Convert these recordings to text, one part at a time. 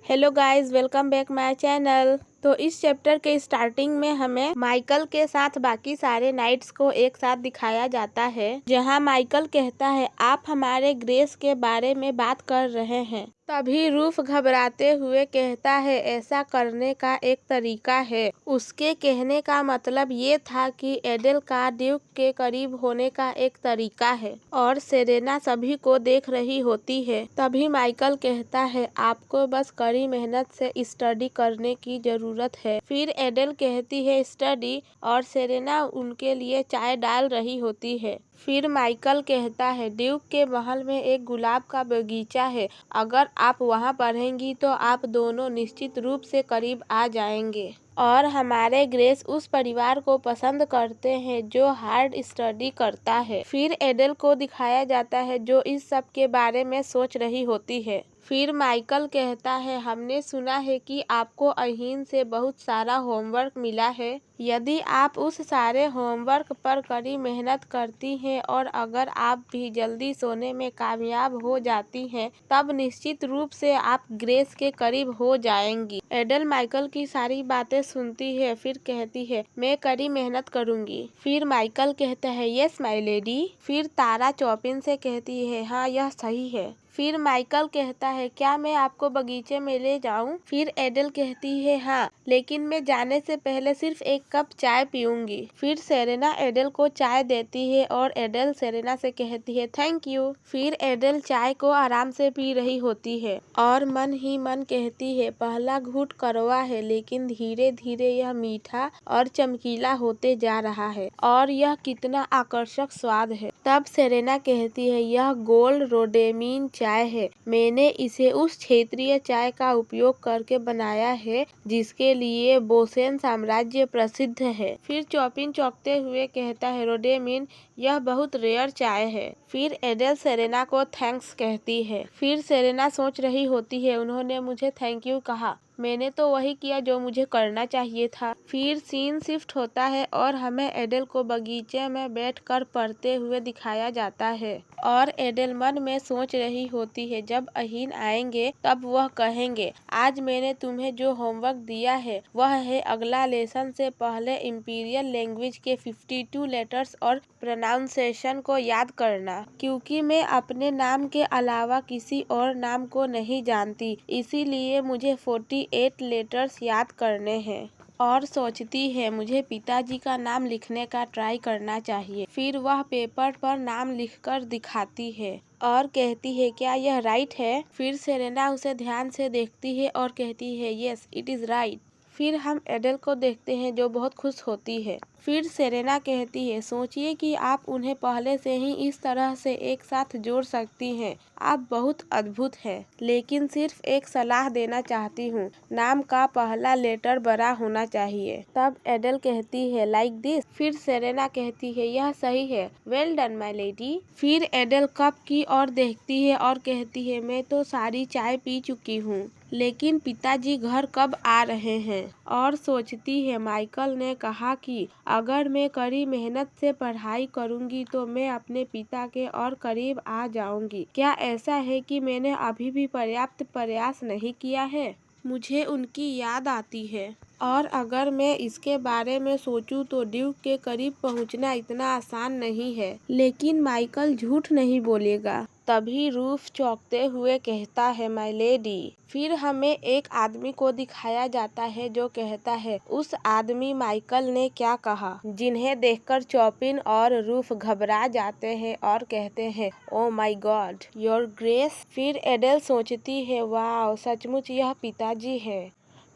Hello guys, welcome back my channel. तो इस chapter के स्टार्टिंग में हमें माइकल के साथ बाकी सारे नाइट्स को एक साथ दिखाया जाता है, जहां माइकल कहता है आप हमारे ग्रेस के बारे में बात कर रहे हैं। तभी रूफ घबराते हुए कहता है ऐसा करने का एक तरीका है। उसके कहने का मतलब ये था कि एडेल का ड्यूक के करीब होने का एक तरीका है और सेरेना सभी को देख रही होती है। तभी माइकल कहता है आपको बस कड़ी मेहनत से स्टडी करने की जरूरत है। फिर एडेल कहती है स्टडी, और सेरेना उनके लिए चाय डाल रही होती है। फिर माइकल कहता है ड्यूक के महल में एक गुलाब का बगीचा है, अगर आप वहाँ पढ़ेंगी तो आप दोनों निश्चित रूप से करीब आ जाएंगे। और हमारे ग्रेस उस परिवार को पसंद करते हैं जो हार्ड स्टडी करता है। फिर एडेल को दिखाया जाता है जो इस सब के बारे में सोच रही होती है। फिर माइकल कहता है हमने सुना है कि आपको अहीन से बहुत सारा होमवर्क मिला है। यदि आप उस सारे होमवर्क पर कड़ी मेहनत करती हैं और अगर आप भी जल्दी सोने में कामयाब हो जाती हैं, तब निश्चित रूप से आप ग्रेस के करीब हो जाएंगी। एडेल माइकल की सारी बातें सुनती है, फिर कहती है मैं कड़ी मेहनत करूंगी। फिर माइकल कहता है यस माय लेडी। फिर तारा चौपिन से कहती है हाँ यह सही है। फिर माइकल कहता है क्या मैं आपको बगीचे में ले जाऊं? फिर एडेल कहती है हाँ, लेकिन मैं जाने से पहले सिर्फ एक कप चाय पीऊंगी। फिर सेरेना एडेल को चाय देती है और एडेल सेरेना से कहती है थैंक यू। फिर एडेल चाय को आराम से पी रही होती है और मन ही मन कहती है पहला घूंट कड़वा है, लेकिन धीरे धीरे यह मीठा और चमकीला होते जा रहा है और यह कितना आकर्षक स्वाद है। तब सेरेना कहती है यह गोल्ड रोडेमीन चाय है, मैंने इसे उस क्षेत्रीय चाय का उपयोग करके बनाया है जिसके लिए बोसेन साम्राज्य प्रसिद्ध है। फिर चौपिन चौंकते हुए कहता है रोडेमीन यह बहुत रेयर चाय है। फिर एडेल सेरेना को थैंक्स कहती है। फिर सेरेना सोच रही होती है उन्होंने मुझे थैंक यू कहा, मैंने तो वही किया जो मुझे करना चाहिए था। फिर सीन शिफ्ट होता है और हमें एडेल को बगीचे में बैठकर पढ़ते हुए दिखाया जाता है और एडेल मन में सोच रही होती है जब अहीन आएंगे तब वह कहेंगे आज मैंने तुम्हें जो होमवर्क दिया है वह है अगला लेसन से पहले इंपीरियल लैंग्वेज के 52 लेटर्स और प्रोनाउंसिएशन को याद करना, क्योंकि मैं अपने नाम के अलावा किसी और नाम को नहीं जानती, इसीलिए मुझे 48 लेटर्स याद करने हैं। और सोचती है मुझे पिताजी का नाम लिखने का ट्राई करना चाहिए। फिर वह पेपर पर नाम लिखकर दिखाती है और कहती है क्या यह राइट है? फिर सेरेना उसे ध्यान से देखती है और कहती है यस इट इज़ राइट। फिर हम एडेल को देखते हैं जो बहुत खुश होती है। फिर सेरेना कहती है सोचिए कि आप उन्हें पहले से ही इस तरह से एक साथ जोड़ सकती हैं, आप बहुत अद्भुत हैं। लेकिन सिर्फ एक सलाह देना चाहती हूँ, नाम का पहला लेटर बड़ा होना चाहिए। तब एडेल कहती है लाइक दिस। फिर सेरेना कहती है यह सही है, वेल डन माय लेडी। फिर एडेल कप की ओर देखती है और कहती है मैं तो सारी चाय पी चुकी हूँ, लेकिन पिताजी घर कब आ रहे हैं? और सोचती है माइकल ने कहा कि अगर मैं कड़ी मेहनत से पढ़ाई करूंगी तो मैं अपने पिता के और करीब आ जाऊंगी। क्या ऐसा है कि मैंने अभी भी पर्याप्त प्रयास नहीं किया है? मुझे उनकी याद आती है और अगर मैं इसके बारे में सोचूं तो ड्यूक के करीब पहुंचना इतना आसान नहीं है। लेकिन माइकल झूठ नहीं बोलेगा। तभी रूफ चौंकते हुए कहता है माय लेडी। फिर हमें एक आदमी को दिखाया जाता है जो कहता है उस आदमी माइकल ने क्या कहा, जिन्हें देखकर चौपिन और रूफ घबरा जाते हैं और कहते हैं oh my God your grace. फिर एडेल सोचती है वाह सचमुच यह पिताजी है।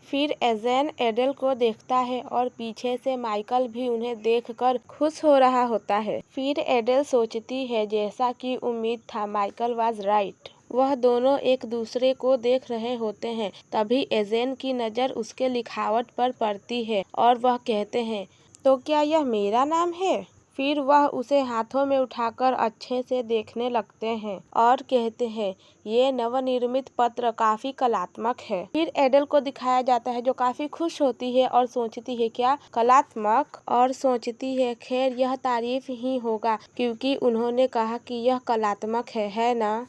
फिर एजेन एडेल को देखता है और पीछे से माइकल भी उन्हें देखकर खुश हो रहा होता है। फिर एडेल सोचती है जैसा कि उम्मीद था माइकल वाज राइट। वह दोनों एक दूसरे को देख रहे होते हैं। तभी एजेन की नज़र उसके लिखावट पर पड़ती है और वह कहते हैं तो क्या यह मेरा नाम है? फिर वह उसे हाथों में उठाकर अच्छे से देखने लगते हैं और कहते हैं ये नवनिर्मित पत्र काफी कलात्मक है। फिर एडेल को दिखाया जाता है जो काफी खुश होती है और सोचती है क्या कलात्मक, और सोचती है खैर यह तारीफ ही होगा क्योंकि उन्होंने कहा कि यह कलात्मक है ना।